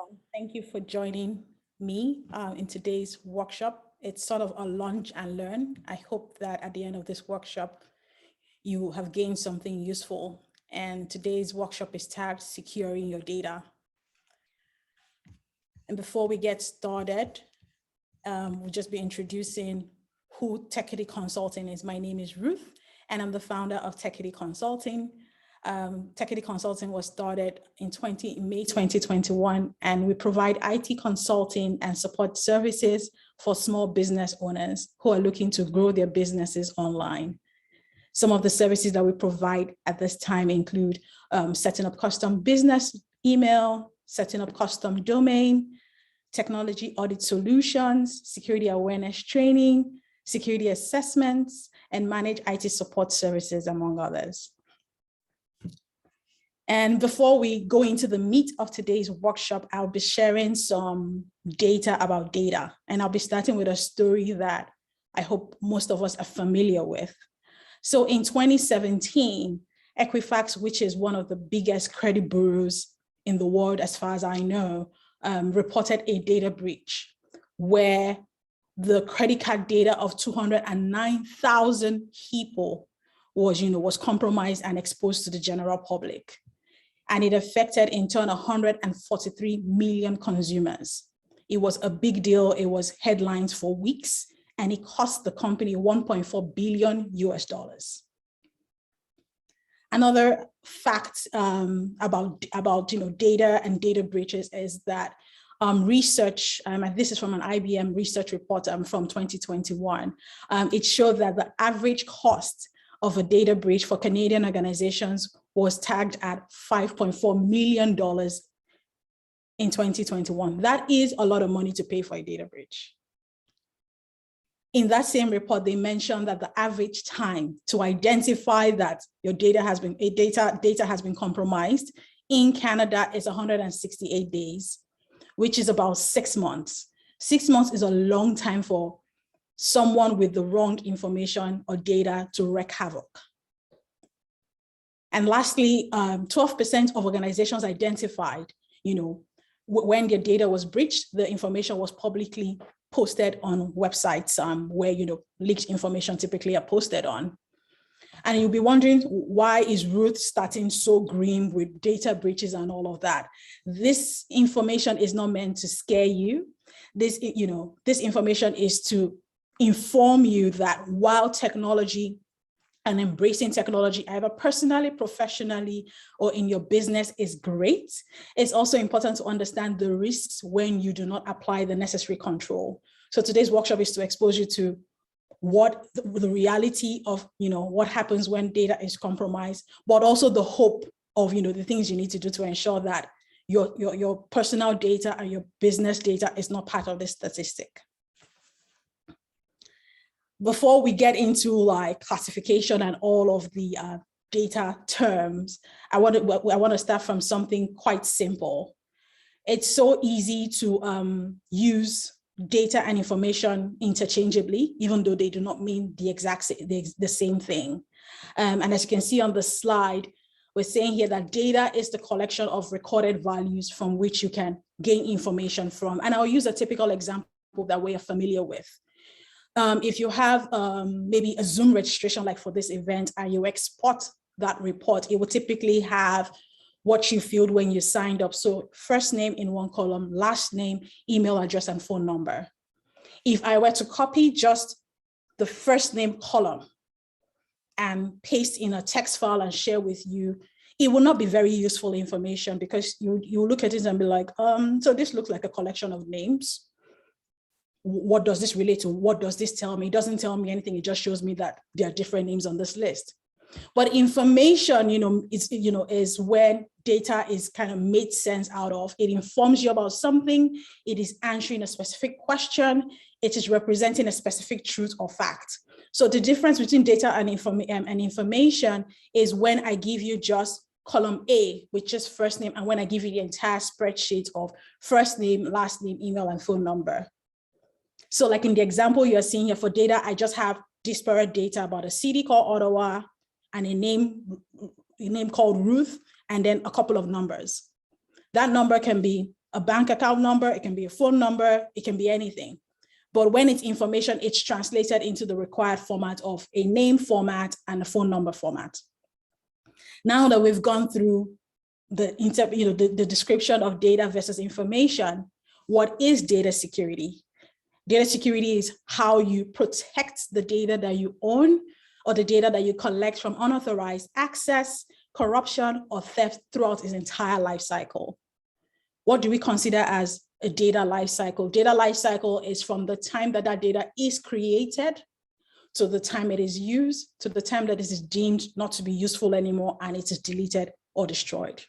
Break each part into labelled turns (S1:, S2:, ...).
S1: everyone. Thank you for joining me in today's workshop. It's sort of a lunch and learn. I hope that at the end of this workshop, you have gained something useful. And today's workshop is tagged Securing Your Data. And before we get started, we'll just be introducing who Techity Consulting is. My name is Ruth, and I'm the founder of Techity Consulting. Techity Consulting was started in May 2021, and we provide IT consulting and support services for small business owners who are looking to grow their businesses online. Some of the services that we provide at this time include setting up custom business email, setting up custom domain, technology audit solutions, security awareness training, security assessments, and manage IT support services, among others. And before we go into the meat of today's workshop, I'll be sharing some data about data. And I'll be starting with a story that I hope most of us are familiar with. So in 2017, Equifax, which is one of the biggest credit bureaus in the world, as far as I know, reported a data breach where the credit card data of 209,000 people was compromised and exposed to the general public. And it affected in turn 143 million consumers. It was a big deal. It was headlines for weeks, and it cost the company $1.4 billion US. Another fact about data and data breaches is that research, and this is from an IBM research report from 2021, it showed that the average cost of a data breach for Canadian organizations was tagged at $5.4 million in 2021. That is a lot of money to pay for a data breach. In that same report, they mentioned that the average time to identify that your data has been compromised in Canada is 168 days, which is about 6 months. 6 months is a long time for someone with the wrong information or data to wreak havoc. And lastly, 12% of organizations identified, when their data was breached, the information was publicly posted on websites where, leaked information typically are posted on. And you'll be wondering, why is Ruth starting so grim with data breaches and all of that? This information is not meant to scare you. This information is to inform you that while technology and embracing technology, either personally, professionally, or in your business is great, it's also important to understand the risks when you do not apply the necessary control. So today's workshop is to expose you to what the reality of, what happens when data is compromised, but also the hope of, the things you need to do to ensure that your personal data and your business data is not part of this statistic. Before we get into classification and all of the data terms, I want to start from something quite simple. It's so easy to use data and information interchangeably, even though they do not mean the same thing. And as you can see on the slide, we're saying here that data is the collection of recorded values from which you can gain information from. And I'll use a typical example that we are familiar with. If you have maybe a Zoom registration like for this event and you export that report, it will typically have what you filled when you signed up. So first name in one column, last name, email address, and phone number. If I were to copy just the first name column and paste in a text file and share with you, it will not be very useful information, because you look at it and be like, so this looks like a collection of names. What does this relate to? What does this tell me? It doesn't tell me anything. It just shows me that there are different names on this list. But information, is when data is kind of made sense out of. It informs you about something. It is answering a specific question. It is representing a specific truth or fact. So the difference between data and information is when I give you just column A, which is first name, and when I give you the entire spreadsheet of first name, last name, email, and phone number. So like in the example you're seeing here for data, I just have disparate data about a city called Ottawa and a name called Ruth, and then a couple of numbers. That number can be a bank account number, it can be a phone number, it can be anything. But when it's information, it's translated into the required format of a name format and a phone number format. Now that we've gone through the description of data versus information, what is data security? Data security is how you protect the data that you own or the data that you collect from unauthorized access, corruption, or theft throughout its entire life cycle. What do we consider as a data life cycle? Data life cycle is from the time that that data is created to the time it is used, to the time that it is deemed not to be useful anymore and it is deleted or destroyed.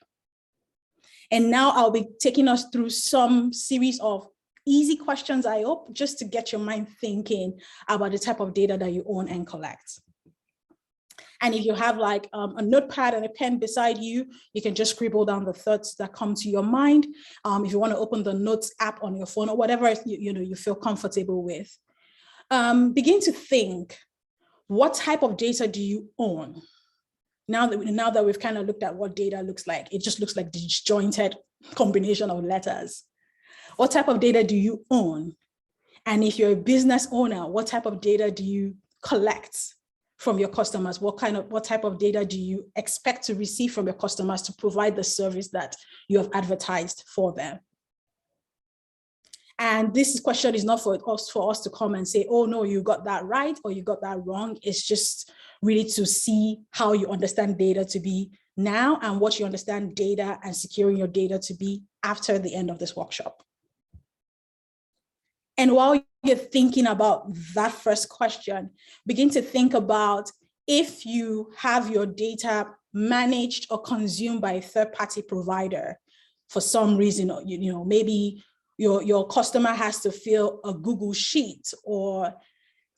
S1: And now I'll be taking us through some series of easy questions, I hope, just to get your mind thinking about the type of data that you own and collect. And if you have like a notepad and a pen beside you, you can just scribble down the thoughts that come to your mind. If you want to open the Notes app on your phone or whatever you feel comfortable with. Begin to think, what type of data do you own? Now that we've kind of looked at what data looks like, it just looks like disjointed combination of letters. What type of data do you own? And if you're a business owner, what type of data do you collect from your customers? What type of data do you expect to receive from your customers to provide the service that you have advertised for them? And this question is not for us to come and say, oh no, you got that right or you got that wrong. It's just really to see how you understand data to be now and what you understand data and securing your data to be after the end of this workshop. And while you're thinking about that first question, begin to think about if you have your data managed or consumed by a third-party provider for some reason, maybe your customer has to fill a Google Sheet, or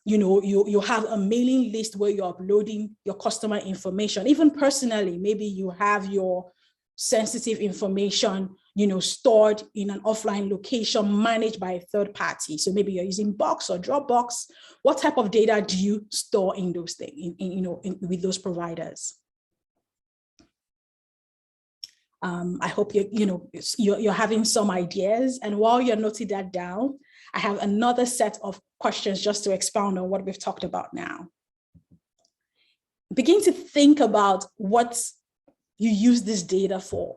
S1: you have a mailing list where you're uploading your customer information. Even personally, maybe you have your sensitive information stored in an offline location managed by a third party. So maybe you're using Box or Dropbox. What type of data do you store in those things, with those providers? I hope you're having some ideas. And while you're noting that down, I have another set of questions just to expound on what we've talked about now. Begin to think about what you use this data for.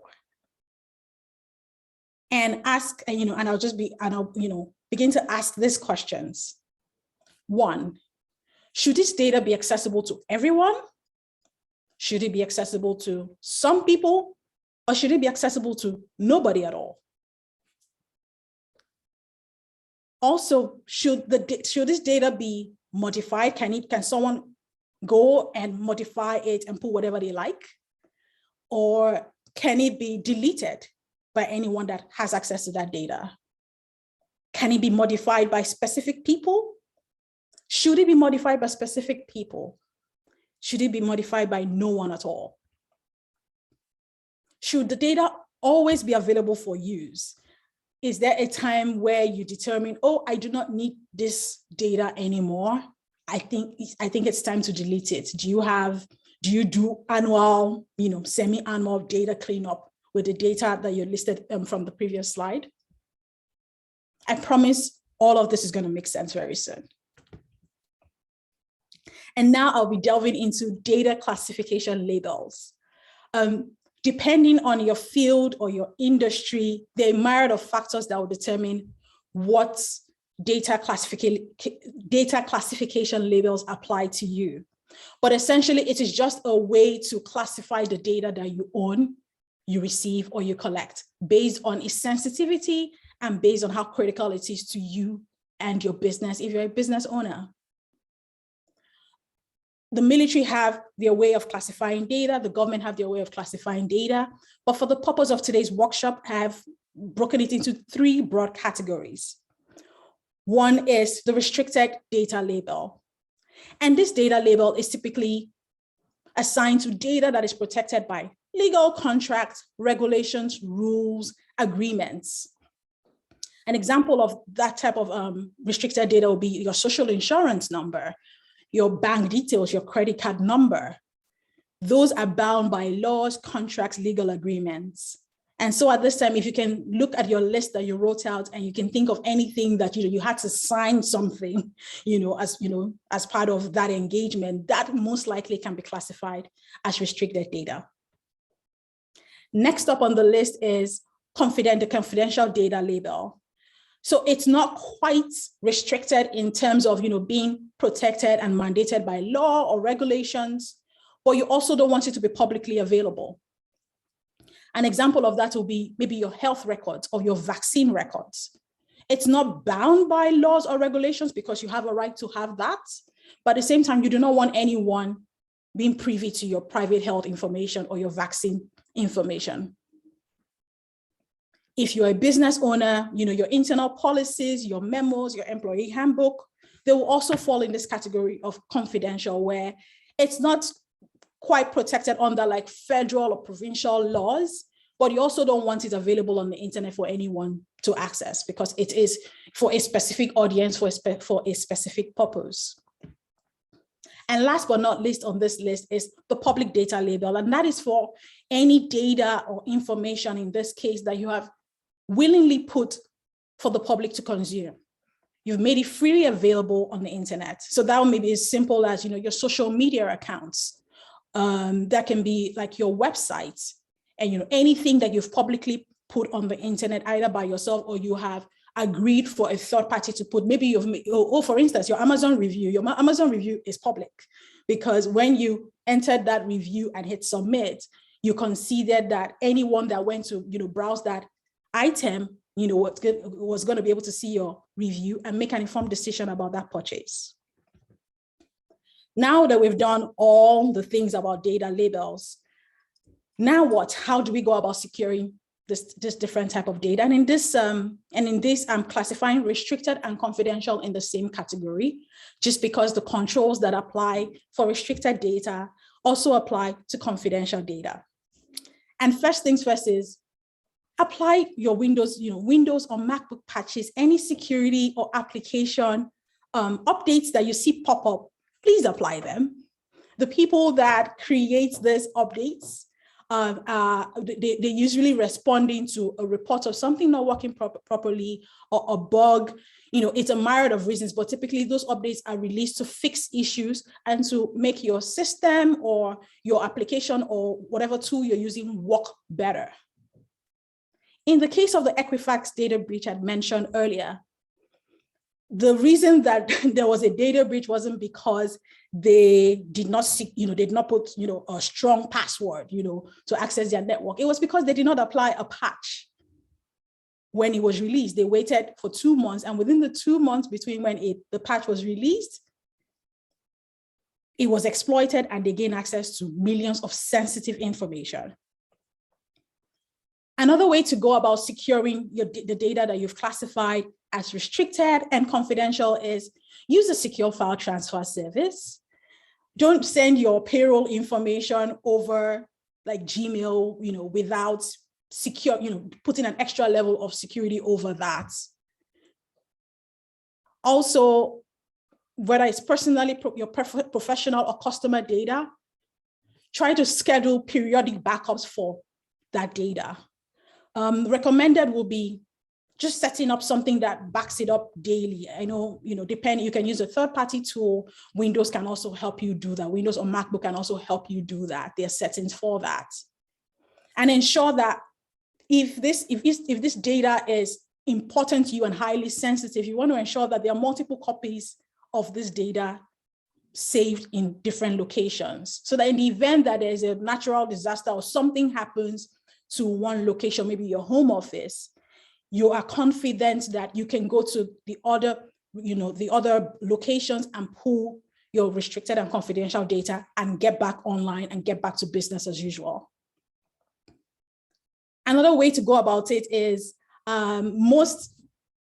S1: And ask, and I'll begin to ask these questions. 1, should this data be accessible to everyone? Should it be accessible to some people? Or should it be accessible to nobody at all? Also, should this data be modified? Can someone go and modify it and put whatever they like? Or can it be deleted by anyone that has access to that data? Can it be modified by specific people? Should it be modified by specific people? Should it be modified by no one at all? Should the data always be available for use? Is there a time where you determine, oh, I do not need this data anymore? I think it's time to delete it. Do you do annual, semi-annual data cleanup with the data that you listed from the previous slide? I promise all of this is going to make sense very soon. And now I'll be delving into data classification labels. Depending on your field or your industry, there are a myriad of factors that will determine what data classification labels apply to you. But essentially, it is just a way to classify the data that you own, you receive, or you collect based on its sensitivity and based on how critical it is to you and your business if you're a business owner. The military have their way of classifying data, the government have their way of classifying data, but for the purpose of today's workshop, I have broken it into 3 broad categories. One is the restricted data label. And this data label is typically assigned to data that is protected by legal contracts, regulations, rules, agreements. An example of that type of restricted data will be your social insurance number, your bank details, your credit card number. Those are bound by laws, contracts, legal agreements. And so at this time, if you can look at your list that you wrote out and you can think of anything that you had to sign something, as part of that engagement, that most likely can be classified as restricted data. Next up on the list is the confidential data label. So it's not quite restricted in terms of being protected and mandated by law or regulations, but you also don't want it to be publicly available. An example of that will be maybe your health records or your vaccine records. It's not bound by laws or regulations because you have a right to have that. But at the same time, you do not want anyone being privy to your private health information or your vaccine information. If you're a business owner, your internal policies, your memos, your employee handbook, they will also fall in this category of confidential, where it's not quite protected under like federal or provincial laws, but you also don't want it available on the internet for anyone to access because it is for a specific audience, for a specific purpose. And last but not least on this list is the public data label. And that is for any data or information, in this case, that you have willingly put for the public to consume. You've made it freely available on the internet. So that may be as simple as your social media accounts. That can be like your website and anything that you've publicly put on the internet, either by yourself or you have agreed for a third party to put. Maybe for instance, your Amazon review. Your Amazon review is public because when you entered that review and hit submit, you considered that anyone that went to browse that item was going to be able to see your review and make an informed decision about that purchase. Now that we've done all the things about data labels, now what? How do we go about securing this different type of data? And in this, I'm classifying restricted and confidential in the same category, just because the controls that apply for restricted data also apply to confidential data. And first things first is apply your Windows or MacBook patches, any security or application updates that you see pop up. Please apply them. The people that create these updates, they're usually responding to a report of something not working properly or a bug. It's a myriad of reasons, but typically those updates are released to fix issues and to make your system or your application or whatever tool you're using work better. In the case of the Equifax data breach I'd mentioned earlier, the reason that there was a data breach wasn't because they did not put, a strong password, to access their network. It was because they did not apply a patch when it was released. They waited for 2 months, and within the 2 months between when the patch was released, it was exploited and they gained access to millions of sensitive information. Another way to go about securing the data that you've classified as restricted and confidential is use a secure file transfer service. Don't send your payroll information over like Gmail, without secure, putting an extra level of security over that. Also, whether it's personally, your professional or customer data, try to schedule periodic backups for that data. Recommended will be just setting up something that backs it up daily. I know, depending, you can use a third-party tool. Windows can also help you do that. Windows or MacBook can also help you do that. There are settings for that. And ensure that if this data is important to you and highly sensitive, you want to ensure that there are multiple copies of this data saved in different locations, so that in the event that there's a natural disaster or something happens to one location, maybe your home office, you are confident that you can go to the other locations and pull your restricted and confidential data and get back online and get back to business as usual. Another way to go about it is most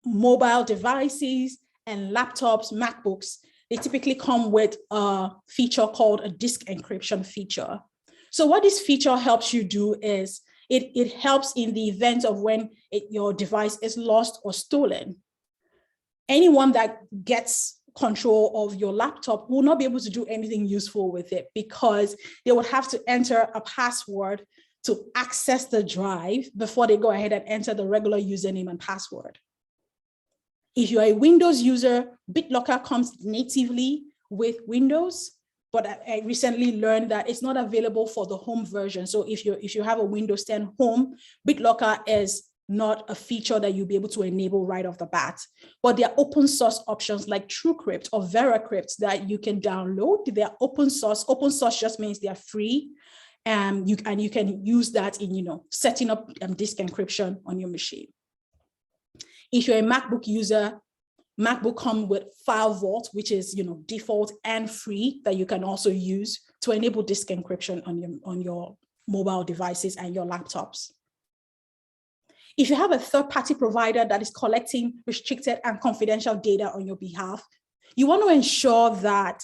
S1: mobile devices and laptops, MacBooks, they typically come with a feature called a disk encryption feature. So what this feature helps you do is it helps in the event of when your device is lost or stolen. Anyone that gets control of your laptop will not be able to do anything useful with it because they would have to enter a password to access the drive before they go ahead and enter the regular username and password. If you're a Windows user, BitLocker comes natively with Windows, but I recently learned that it's not available for the home version. So if you have a Windows 10 home, BitLocker is not a feature that you'll be able to enable right off the bat. But there are open source options like TrueCrypt or VeraCrypt that you can download. They're open source. Open source just means they're free. And you can use that in setting up disk encryption on your machine. If you're a MacBook user, MacBook comes with File Vault, which is default and free, that you can also use to enable disk encryption on your mobile devices and your laptops. If you have a third-party provider that is collecting restricted and confidential data on your behalf, you want to ensure that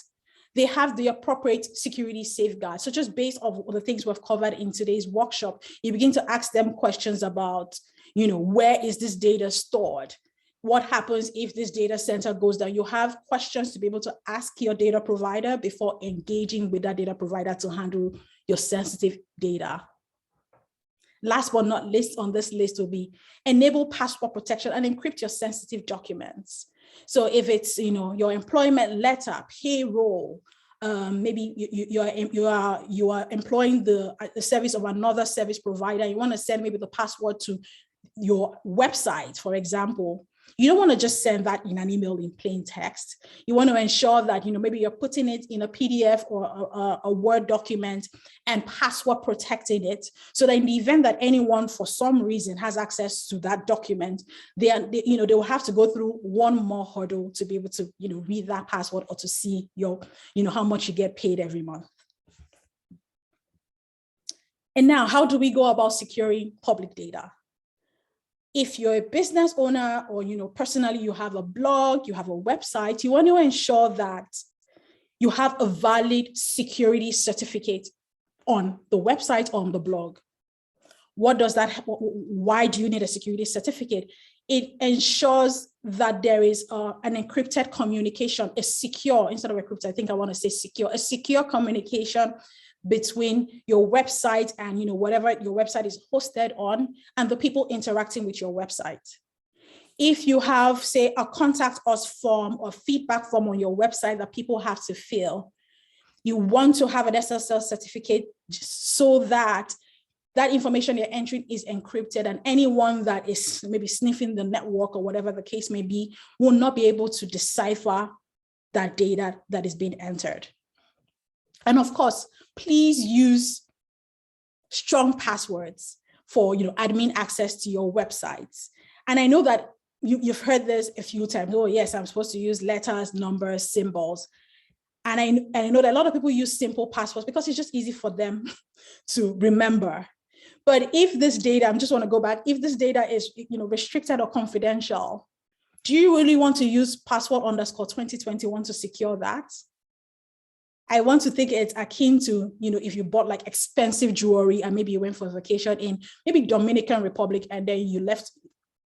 S1: they have the appropriate security safeguards. So just based on the things we've covered in today's workshop, you begin to ask them questions about, where is this data stored? What happens if this data center goes down? You have questions to be able to ask your data provider before engaging with that data provider to handle your sensitive data. Last but not least on this list will be enable password protection and encrypt your sensitive documents. So if it's your employment letter, payroll, maybe you are employing the service of another service provider, you want to send maybe the password to your website, for example. You don't want to just send that in an email in plain text. You want to ensure that, maybe you're putting it in a PDF or a Word document and password protecting it so that in the event that anyone for some reason has access to that document, they will have to go through one more hurdle to be able to, read that password or to see how much you get paid every month. And now, how do we go about securing public data? If you're a business owner or, personally, you have a blog, you have a website, you want to ensure that you have a valid security certificate on the website or on the blog. What does that, why do you need a security certificate? It ensures that there is an encrypted communication, a secure, instead of encrypted, I think I want to say secure, a secure communication between your website and whatever your website is hosted on and the people interacting with your website. If you have, say, a contact us form or feedback form on your website that people have to fill, you want to have an SSL certificate so that that information you're entering is encrypted and anyone that is maybe sniffing the network or whatever the case may be will not be able to decipher that data that is being entered. And of course, please use strong passwords for admin access to your websites. And I know that you've heard this a few times. Oh, yes, I'm supposed to use letters, numbers, symbols. And I know that a lot of people use simple passwords because it's just easy for them to remember. But if this data, I just want to go back, if this data is restricted or confidential, do you really want to use password _2021 to secure that? I want to think it's akin to, if you bought like expensive jewelry and maybe you went for a vacation in maybe Dominican Republic and then you left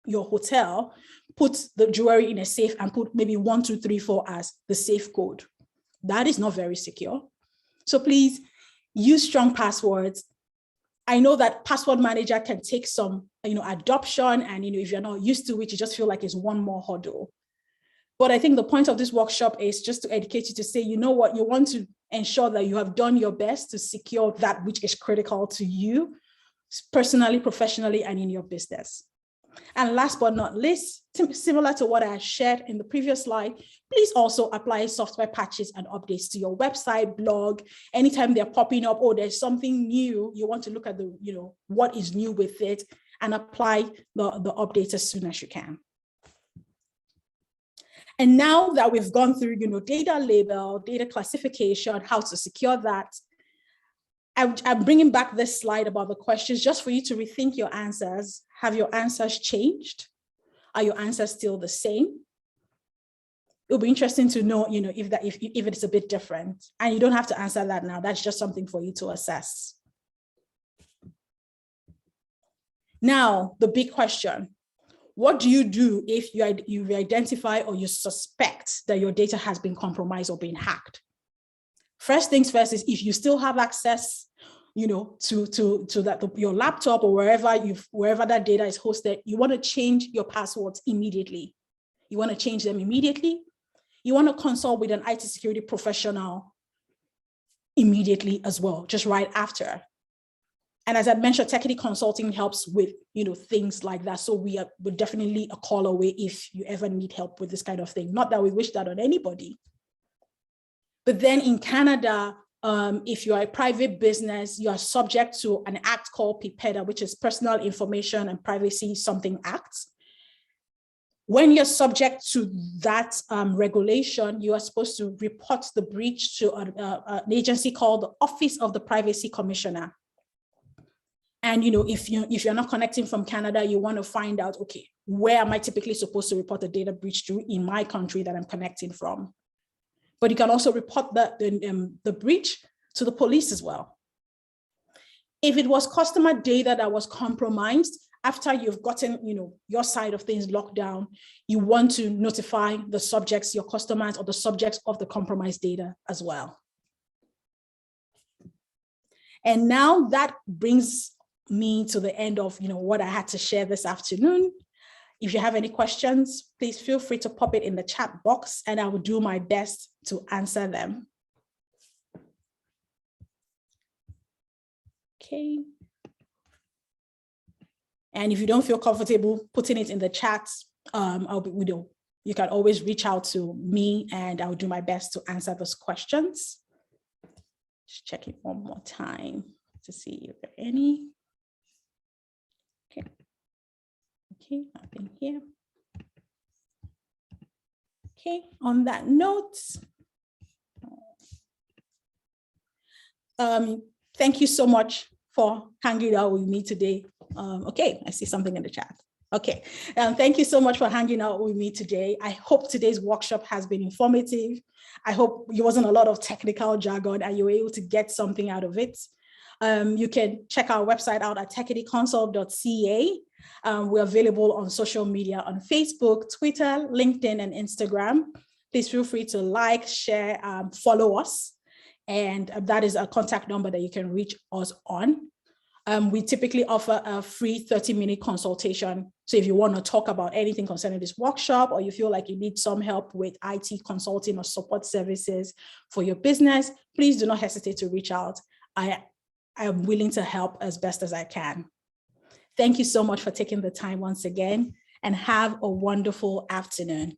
S1: your hotel, put the jewelry in a safe and put maybe 1, 2, 3, 4 as the safe code. That is not very secure. So please use strong passwords. I know that password manager can take some, adoption and, if you're not used to it, you just feel like it's one more hurdle. But I think the point of this workshop is just to educate you to say, you want to ensure that you have done your best to secure that which is critical to you personally, professionally, and in your business. And last but not least, similar to what I shared in the previous slide, please also apply software patches and updates to your website, blog. Anytime they're popping up, oh, there's something new, you want to look at what is new with it and apply the updates as soon as you can. And now that we've gone through, data label, data classification, how to secure that, I'm bringing back this slide about the questions just for you to rethink your answers. Have your answers changed? Are your answers still the same? It'll be interesting to know, if it's a bit different. And you don't have to answer that now. That's just something for you to assess. Now, the big question. What do you do if you identify or you suspect that your data has been compromised or been hacked? First things first is if you still have access, your laptop or wherever that data is hosted, you want to change your passwords immediately. You want to change them immediately. You want to consult with an IT security professional immediately as well, just right after. And as I mentioned, Techity Consulting helps with, things like that. So we're definitely a call away if you ever need help with this kind of thing. Not that we wish that on anybody. But then in Canada, if you are a private business, you are subject to an act called PIPEDA, which is Personal Information and Privacy Something Act. When you're subject to that regulation, you are supposed to report the breach to an agency called the Office of the Privacy Commissioner. And if you're not connecting from Canada, you want to find out, okay, where am I typically supposed to report a data breach to in my country that I'm connecting from? But you can also report the breach to the police as well. If it was customer data that was compromised, after you've gotten your side of things locked down, you want to notify the subjects, your customers, or the subjects of the compromised data as well. And now that brings me to the end of what I had to share this afternoon. If you have any questions, please feel free to pop it in the chat box and I will do my best to answer them. Okay. And if you don't feel comfortable putting it in the chat, you can always reach out to me and I'll do my best to answer those questions. Just check it one more time to see if there are any. Okay. Okay, nothing here. Okay, on that note, thank you so much for hanging out with me today. Okay, I see something in the chat. Okay, thank you so much for hanging out with me today. I hope today's workshop has been informative. I hope it wasn't a lot of technical jargon and you were able to get something out of it. You can check our website out at techityconsult.ca. We're available on social media on Facebook, Twitter, LinkedIn, and Instagram. Please feel free to like, share, follow us. And that is a contact number that you can reach us on. We typically offer a free 30-minute consultation. So if you want to talk about anything concerning this workshop, or you feel like you need some help with IT consulting or support services for your business, please do not hesitate to reach out. I am willing to help as best as I can. Thank you so much for taking the time once again, and have a wonderful afternoon.